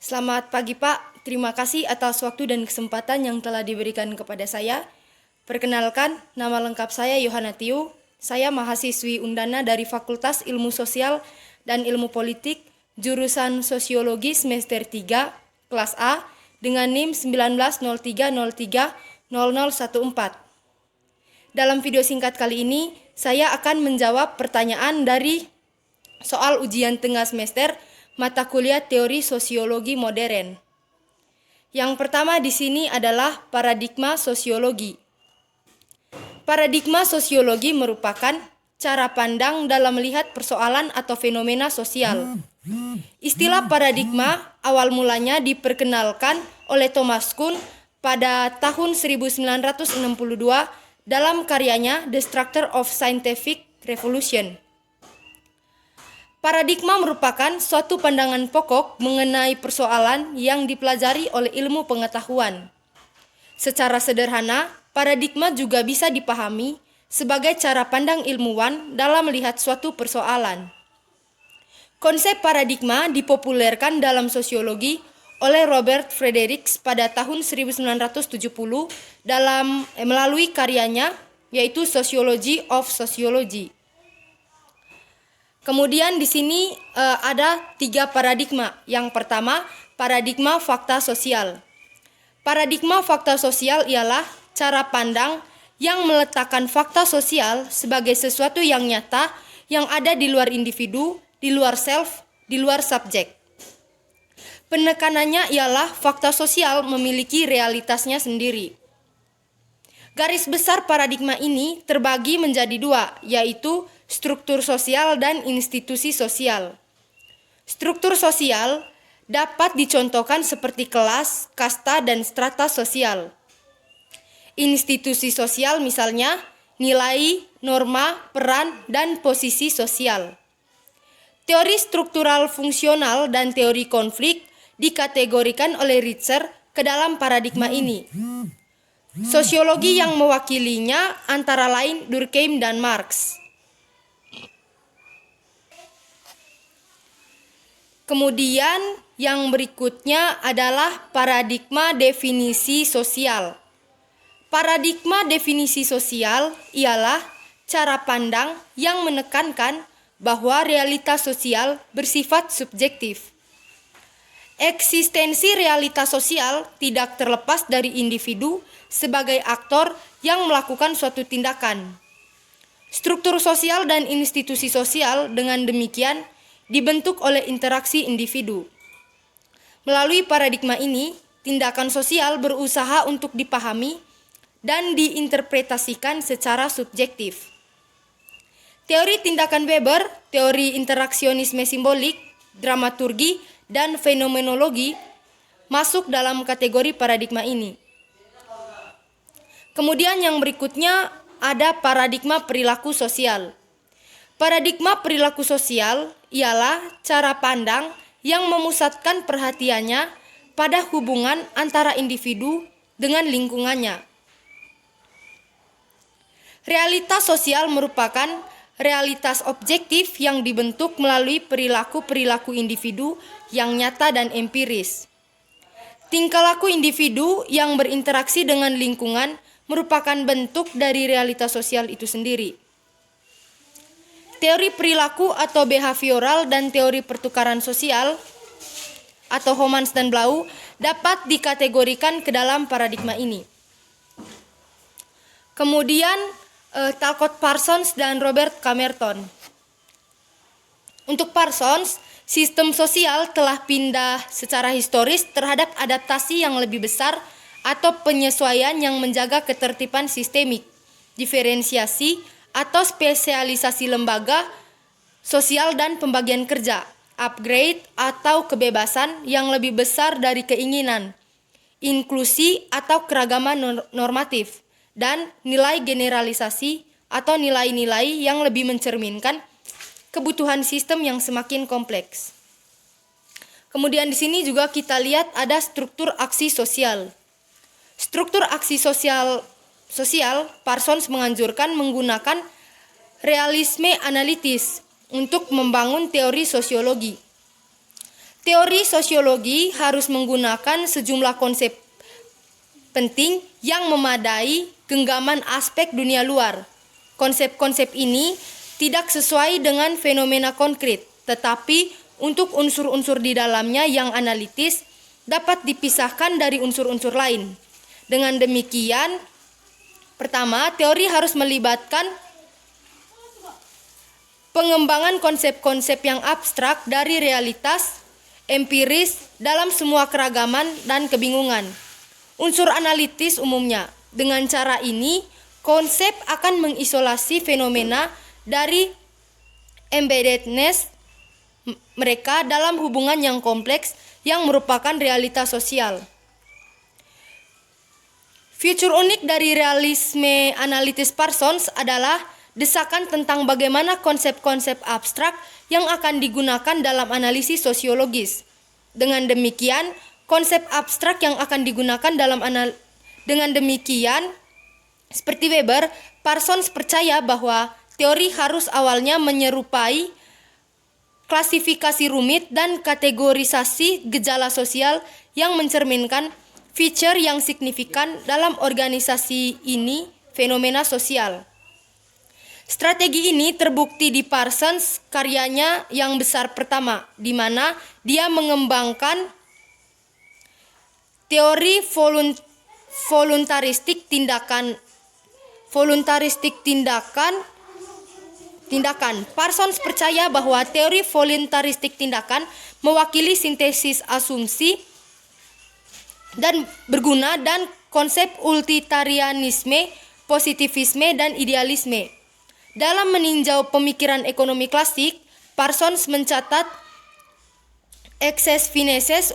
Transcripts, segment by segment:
Selamat pagi Pak, terima kasih atas waktu dan kesempatan yang telah diberikan kepada saya. Perkenalkan, nama lengkap saya Yohana Tiu. Saya mahasiswi Undana dari Fakultas Ilmu Sosial dan Ilmu Politik, jurusan Sosiologi semester 3, kelas A, dengan NIM 1903030014. Dalam video singkat kali ini, saya akan menjawab pertanyaan dari soal ujian tengah semester mata kuliah Teori Sosiologi Modern. Yang pertama di sini adalah paradigma sosiologi. Paradigma sosiologi merupakan cara pandang dalam melihat persoalan atau fenomena sosial. Istilah paradigma awal mulanya diperkenalkan oleh Thomas Kuhn pada tahun 1962 dalam karyanya The Structure of Scientific Revolution. Paradigma merupakan suatu pandangan pokok mengenai persoalan yang dipelajari oleh ilmu pengetahuan. Secara sederhana, paradigma juga bisa dipahami sebagai cara pandang ilmuwan dalam melihat suatu persoalan. Konsep paradigma dipopulerkan dalam sosiologi oleh Robert Fredericks pada tahun 1970 melalui karyanya yaitu Sociology of Sociology. Kemudian di sini ada 3 paradigma. Yang pertama, paradigma fakta sosial. Paradigma fakta sosial ialah cara pandang yang meletakkan fakta sosial sebagai sesuatu yang nyata yang ada di luar individu, di luar self, di luar subjek. Penekanannya ialah fakta sosial memiliki realitasnya sendiri. Garis besar paradigma ini terbagi menjadi 2, yaitu struktur sosial dan institusi sosial. Struktur sosial dapat dicontohkan seperti kelas, kasta, dan strata sosial. Institusi sosial misalnya nilai, norma, peran, dan posisi sosial. Teori struktural fungsional dan teori konflik dikategorikan oleh Richter ke dalam paradigma ini. Sosiologi yang mewakilinya antara lain Durkheim dan Marx. Kemudian yang berikutnya adalah paradigma definisi sosial. Paradigma definisi sosial ialah cara pandang yang menekankan bahwa realitas sosial bersifat subjektif. Eksistensi realitas sosial tidak terlepas dari individu sebagai aktor yang melakukan suatu tindakan. Struktur sosial dan institusi sosial dengan demikian dibentuk oleh interaksi individu. Melalui paradigma ini, tindakan sosial berusaha untuk dipahami dan diinterpretasikan secara subjektif. Teori tindakan Weber, teori interaksionisme simbolik, dramaturgi, dan fenomenologi masuk dalam kategori paradigma ini. Kemudian yang berikutnya ada paradigma perilaku sosial. Paradigma perilaku sosial ialah cara pandang yang memusatkan perhatiannya pada hubungan antara individu dengan lingkungannya. Realitas sosial merupakan realitas objektif yang dibentuk melalui perilaku-perilaku individu yang nyata dan empiris. Tingkah laku individu yang berinteraksi dengan lingkungan merupakan bentuk dari realitas sosial itu sendiri. Teori perilaku atau behavioral dan teori pertukaran sosial atau Homans dan Blau dapat dikategorikan ke dalam paradigma ini. Kemudian Talcott Parsons dan Robert Camerton. Untuk Parsons, sistem sosial telah pindah secara historis terhadap adaptasi yang lebih besar atau penyesuaian yang menjaga ketertiban sistemik, diferensiasi atau spesialisasi lembaga sosial dan pembagian kerja, upgrade atau kebebasan yang lebih besar dari keinginan, inklusi atau keragaman normatif, dan nilai generalisasi atau nilai-nilai yang lebih mencerminkan kebutuhan sistem yang semakin kompleks. Kemudian di sini juga kita lihat ada struktur aksi sosial. Struktur aksi sosial, Parsons menganjurkan menggunakan realisme analitis untuk membangun teori sosiologi. Teori sosiologi harus menggunakan sejumlah konsep penting yang memadai genggaman aspek dunia luar. Konsep-konsep ini tidak sesuai dengan fenomena konkret, tetapi untuk unsur-unsur di dalamnya yang analitis dapat dipisahkan dari unsur-unsur lain. Dengan demikian, pertama, teori harus melibatkan pengembangan konsep-konsep yang abstrak dari realitas empiris dalam semua keragaman dan kebingungan. Unsur analitis umumnya. Dengan cara ini, konsep akan mengisolasi fenomena dari embeddedness mereka dalam hubungan yang kompleks yang merupakan realitas sosial. Fitur unik dari realisme analitis Parsons adalah desakan tentang bagaimana konsep-konsep abstrak yang akan digunakan dalam analisis sosiologis. Dengan demikian, konsep abstrak yang akan digunakan dengan demikian, seperti Weber, Parsons percaya bahwa teori harus awalnya menyerupai klasifikasi rumit dan kategorisasi gejala sosial yang mencerminkan feature yang signifikan dalam organisasi ini fenomena sosial. Strategi ini terbukti di Parsons karyanya yang besar pertama, di mana dia mengembangkan teori voluntaristik tindakan. Parsons percaya bahwa teori voluntaristik tindakan mewakili sintesis asumsi dan berguna dan konsep utilitarianisme, positivisme, dan idealisme. Dalam meninjau pemikiran ekonomi klasik, Parsons mencatat excess finesses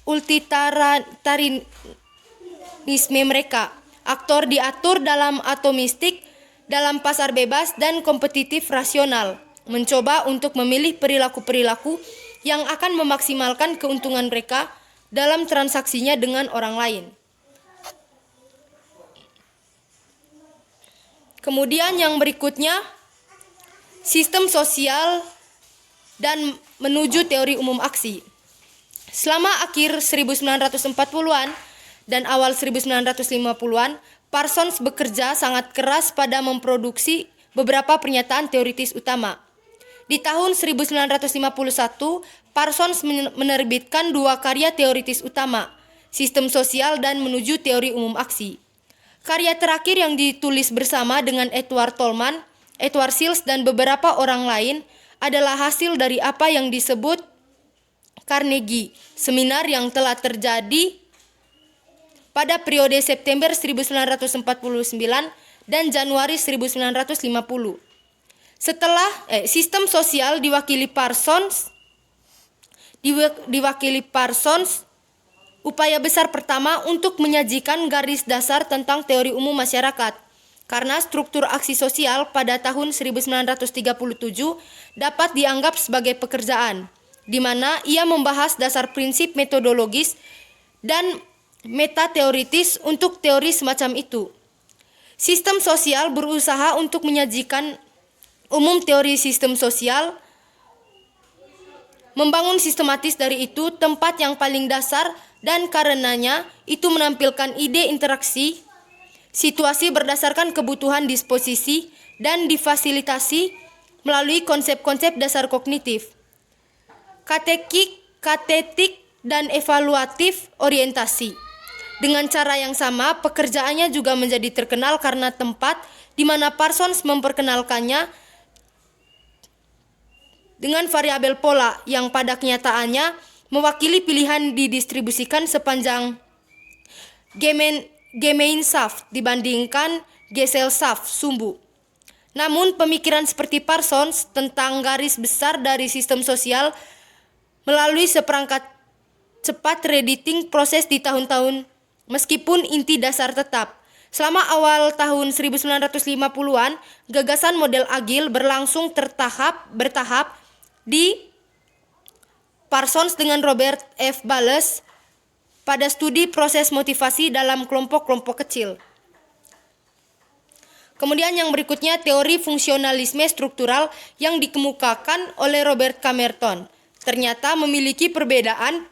utilitarianisme mereka. Aktor diatur dalam atomistik, dalam pasar bebas dan kompetitif rasional, mencoba untuk memilih perilaku-perilaku yang akan memaksimalkan keuntungan mereka dalam transaksinya dengan orang lain. Kemudian yang berikutnya, sistem sosial dan menuju teori umum aksi. Selama akhir 1940-an dan awal 1950-an, Parsons bekerja sangat keras pada memproduksi beberapa pernyataan teoritis utama. Di tahun 1951, Parsons menerbitkan dua karya teoritis utama, Sistem Sosial dan Menuju Teori Umum Aksi. Karya terakhir yang ditulis bersama dengan Edward Tolman, Edward Sills, dan beberapa orang lain adalah hasil dari apa yang disebut Carnegie Seminar yang telah terjadi pada periode September 1949 dan Januari 1950. Setelah sistem sosial diwakili Parsons, upaya besar pertama untuk menyajikan garis dasar tentang teori umum masyarakat. Karena struktur aksi sosial pada tahun 1937 dapat dianggap sebagai pekerjaan, di mana ia membahas dasar prinsip metodologis dan metateoritis untuk teori semacam itu. Sistem sosial berusaha untuk menyajikan umum teori sistem sosial, membangun sistematis dari itu tempat yang paling dasar dan karenanya itu menampilkan ide interaksi, situasi berdasarkan kebutuhan disposisi dan difasilitasi melalui konsep-konsep dasar kognitif, katetik dan evaluatif orientasi. Dengan cara yang sama, pekerjaannya juga menjadi terkenal karena tempat di mana Parsons memperkenalkannya dengan variabel pola yang pada kenyataannya mewakili pilihan didistribusikan sepanjang Gemeinschaft dibandingkan Gesellschaft sumbu. Namun pemikiran seperti Parsons tentang garis besar dari sistem sosial melalui seperangkat cepat reediting proses di tahun-tahun meskipun inti dasar tetap. Selama awal tahun 1950-an, gagasan model agil berlangsung bertahap di Parsons dengan Robert F. Bales pada studi proses motivasi dalam kelompok-kelompok kecil. Kemudian yang berikutnya teori fungsionalisme struktural yang dikemukakan oleh Robert K. Merton. Ternyata memiliki perbedaan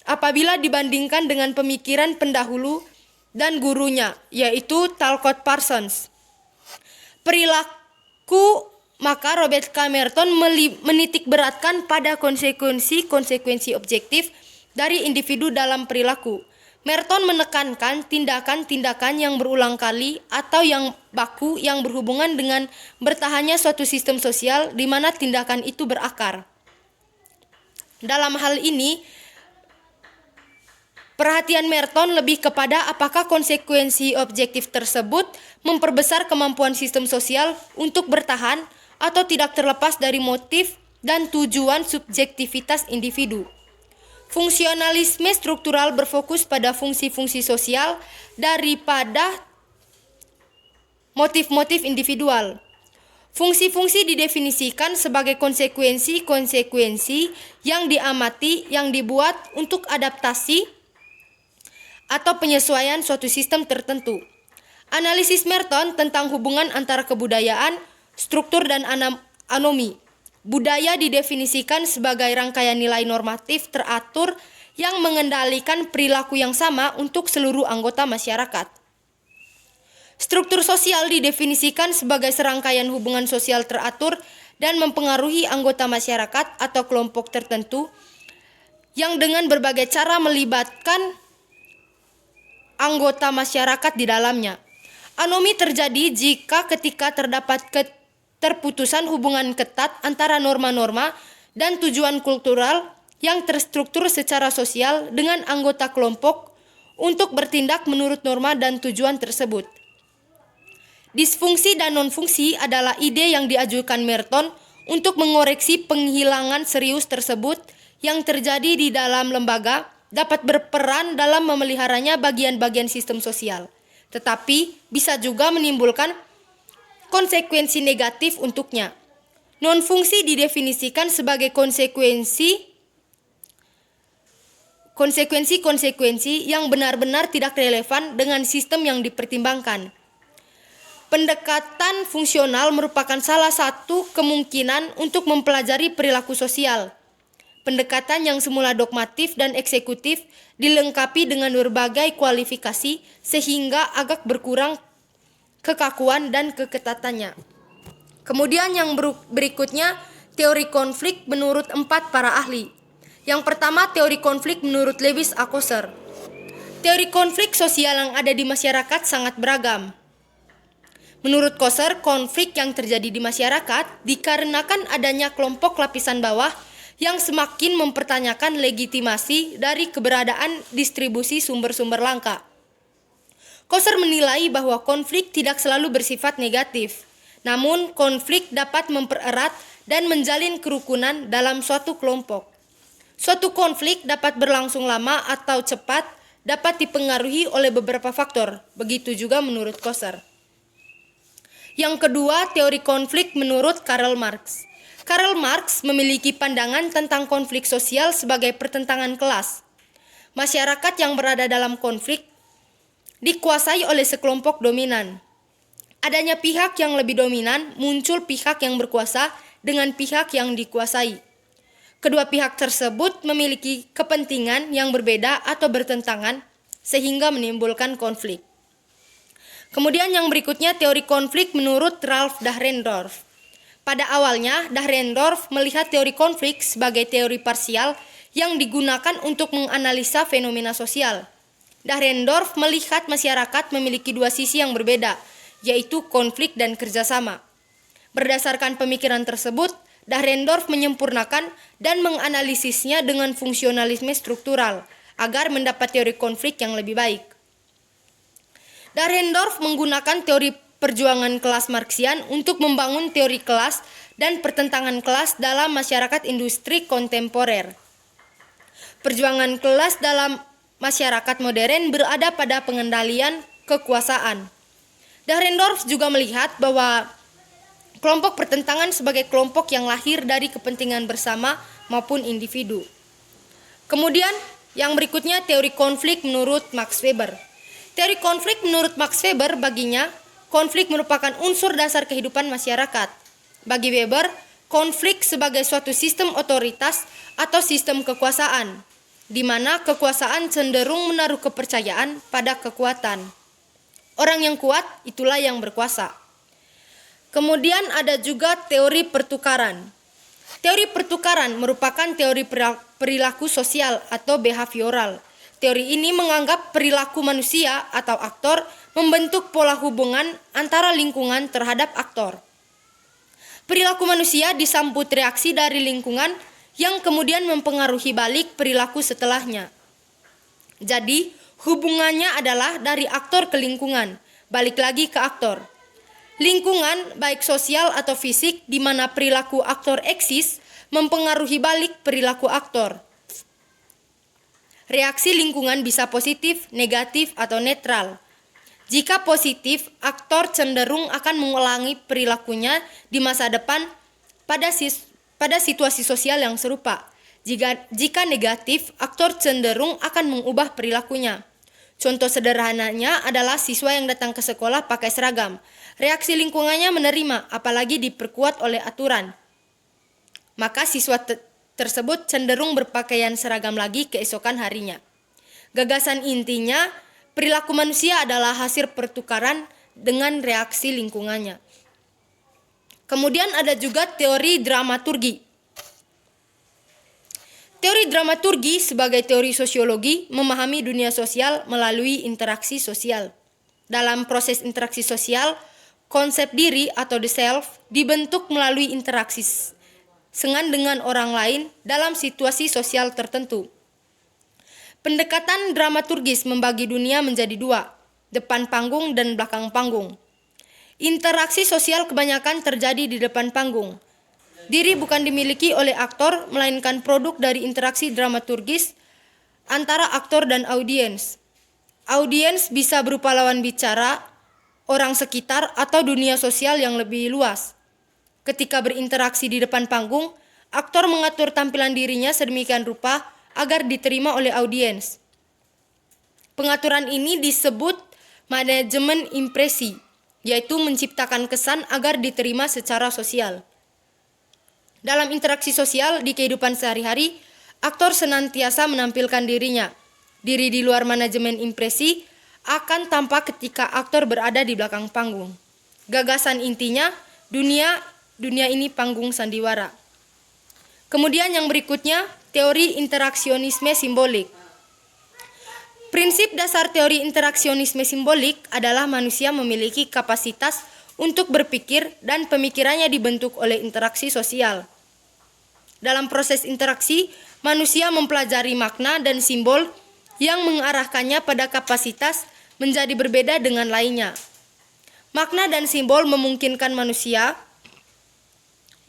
apabila dibandingkan dengan pemikiran pendahulu dan gurunya, yaitu Talcott Parsons. Perilaku, maka Robert K. Merton menitikberatkan pada konsekuensi-konsekuensi objektif dari individu dalam perilaku. Merton menekankan tindakan-tindakan yang berulang kali atau yang baku yang berhubungan dengan bertahannya suatu sistem sosial di mana tindakan itu berakar. Dalam hal ini, perhatian Merton lebih kepada apakah konsekuensi objektif tersebut memperbesar kemampuan sistem sosial untuk bertahan atau tidak terlepas dari motif dan tujuan subjektivitas individu. Fungsionalisme struktural berfokus pada fungsi-fungsi sosial daripada motif-motif individual. Fungsi-fungsi didefinisikan sebagai konsekuensi-konsekuensi yang diamati yang dibuat untuk adaptasi atau penyesuaian suatu sistem tertentu. Analisis Merton tentang hubungan antara kebudayaan, struktur dan anomi. Budaya didefinisikan sebagai rangkaian nilai normatif teratur yang mengendalikan perilaku yang sama untuk seluruh anggota masyarakat. Struktur sosial didefinisikan sebagai serangkaian hubungan sosial teratur dan mempengaruhi anggota masyarakat atau kelompok tertentu yang dengan berbagai cara melibatkan anggota masyarakat di dalamnya. Anomi terjadi jika ketika terdapat terputusan hubungan ketat antara norma-norma dan tujuan kultural yang terstruktur secara sosial dengan anggota kelompok untuk bertindak menurut norma dan tujuan tersebut. Disfungsi dan nonfungsi adalah ide yang diajukan Merton untuk mengoreksi penghilangan serius tersebut yang terjadi di dalam lembaga dapat berperan dalam memeliharanya bagian-bagian sistem sosial, tetapi bisa juga menimbulkan konsekuensi negatif untuknya. Non-fungsi didefinisikan sebagai konsekuensi yang benar-benar tidak relevan dengan sistem yang dipertimbangkan. Pendekatan fungsional merupakan salah satu kemungkinan untuk mempelajari perilaku sosial. Pendekatan yang semula dogmatif dan eksekutif dilengkapi dengan berbagai kualifikasi sehingga agak berkurang kekakuan dan keketatannya. Kemudian yang berikutnya, teori konflik menurut 4 para ahli. Yang pertama, teori konflik menurut Lewis A. Coser. Teori konflik sosial yang ada di masyarakat sangat beragam. Menurut Coser, konflik yang terjadi di masyarakat dikarenakan adanya kelompok lapisan bawah yang semakin mempertanyakan legitimasi dari keberadaan distribusi sumber-sumber langka. Coser menilai bahwa konflik tidak selalu bersifat negatif, namun konflik dapat mempererat dan menjalin kerukunan dalam suatu kelompok. Suatu konflik dapat berlangsung lama atau cepat, dapat dipengaruhi oleh beberapa faktor, begitu juga menurut Coser. Yang kedua, teori konflik menurut Karl Marx. Karl Marx memiliki pandangan tentang konflik sosial sebagai pertentangan kelas. Masyarakat yang berada dalam konflik dikuasai oleh sekelompok dominan. Adanya pihak yang lebih dominan, muncul pihak yang berkuasa dengan pihak yang dikuasai. Kedua pihak tersebut memiliki kepentingan yang berbeda atau bertentangan sehingga menimbulkan konflik. Kemudian yang berikutnya teori konflik menurut Ralph Dahrendorf. Pada awalnya, Dahrendorf melihat teori konflik sebagai teori parsial yang digunakan untuk menganalisa fenomena sosial. Dahrendorf melihat masyarakat memiliki dua sisi yang berbeda, yaitu konflik dan kerjasama. Berdasarkan pemikiran tersebut, Dahrendorf menyempurnakan dan menganalisisnya dengan fungsionalisme struktural agar mendapat teori konflik yang lebih baik. Dahrendorf menggunakan teori perjuangan kelas Marxian untuk membangun teori kelas dan pertentangan kelas dalam masyarakat industri kontemporer. Perjuangan kelas dalam masyarakat modern berada pada pengendalian kekuasaan. Dahrendorf juga melihat bahwa kelompok pertentangan sebagai kelompok yang lahir dari kepentingan bersama maupun individu. Kemudian yang berikutnya teori konflik menurut Max Weber. Teori konflik menurut Max Weber baginya konflik merupakan unsur dasar kehidupan masyarakat. Bagi Weber, konflik sebagai suatu sistem otoritas atau sistem kekuasaan, di mana kekuasaan cenderung menaruh kepercayaan pada kekuatan. Orang yang kuat, itulah yang berkuasa. Kemudian ada juga teori pertukaran. Teori pertukaran merupakan teori perilaku sosial atau behavioral. Teori ini menganggap perilaku manusia atau aktor membentuk pola hubungan antara lingkungan terhadap aktor. Perilaku manusia disambut reaksi dari lingkungan yang kemudian mempengaruhi balik perilaku setelahnya. Jadi, hubungannya adalah dari aktor ke lingkungan, balik lagi ke aktor. Lingkungan, baik sosial atau fisik, di mana perilaku aktor eksis, mempengaruhi balik perilaku aktor. Reaksi lingkungan bisa positif, negatif, atau netral. Jika positif, aktor cenderung akan mengulangi perilakunya di masa depan pada situasi sosial yang serupa. Jika negatif, aktor cenderung akan mengubah perilakunya. Contoh sederhananya adalah siswa yang datang ke sekolah pakai seragam. Reaksi lingkungannya menerima, apalagi diperkuat oleh aturan. Maka siswa tersebut cenderung berpakaian seragam lagi keesokan harinya. Gagasan intinya, perilaku manusia adalah hasil pertukaran dengan reaksi lingkungannya. Kemudian ada juga teori dramaturgi. Teori dramaturgi sebagai teori sosiologi memahami dunia sosial melalui interaksi sosial. Dalam proses interaksi sosial, konsep diri atau the self dibentuk melalui interaksi dengan orang lain dalam situasi sosial tertentu. Pendekatan dramaturgis membagi dunia menjadi dua, depan panggung dan belakang panggung. Interaksi sosial kebanyakan terjadi di depan panggung. Diri bukan dimiliki oleh aktor, melainkan produk dari interaksi dramaturgis antara aktor dan audiens. Audiens bisa berupa lawan bicara, orang sekitar, atau dunia sosial yang lebih luas. Ketika berinteraksi di depan panggung, aktor mengatur tampilan dirinya sedemikian rupa agar diterima oleh audiens. Pengaturan ini disebut manajemen impresi, yaitu menciptakan kesan agar diterima secara sosial. Dalam interaksi sosial di kehidupan sehari-hari, aktor senantiasa menampilkan dirinya. Diri di luar manajemen impresi akan tampak ketika aktor berada di belakang panggung. Gagasan intinya, dunia ini panggung sandiwara. Kemudian yang berikutnya, teori interaksionisme simbolik. Prinsip dasar teori interaksionisme simbolik adalah manusia memiliki kapasitas untuk berpikir dan pemikirannya dibentuk oleh interaksi sosial. Dalam proses interaksi, manusia mempelajari makna dan simbol yang mengarahkannya pada kapasitas menjadi berbeda dengan lainnya. Makna dan simbol memungkinkan manusia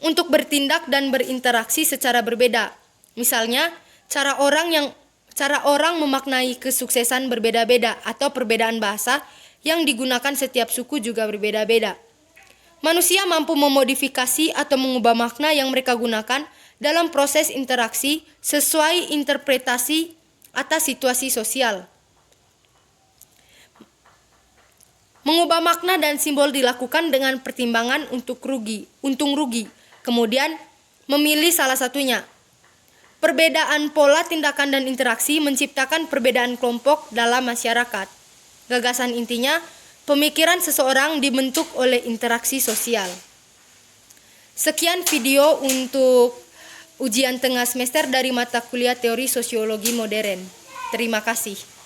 untuk bertindak dan berinteraksi secara berbeda. Misalnya, cara orang memaknai kesuksesan berbeda-beda atau perbedaan bahasa yang digunakan setiap suku juga berbeda-beda. Manusia mampu memodifikasi atau mengubah makna yang mereka gunakan dalam proses interaksi sesuai interpretasi atas situasi sosial. Mengubah makna dan simbol dilakukan dengan pertimbangan untung rugi. Kemudian memilih salah satunya. Perbedaan pola tindakan dan interaksi menciptakan perbedaan kelompok dalam masyarakat. Gagasan intinya, pemikiran seseorang dibentuk oleh interaksi sosial. Sekian video untuk ujian tengah semester dari mata kuliah Teori Sosiologi Modern. Terima kasih.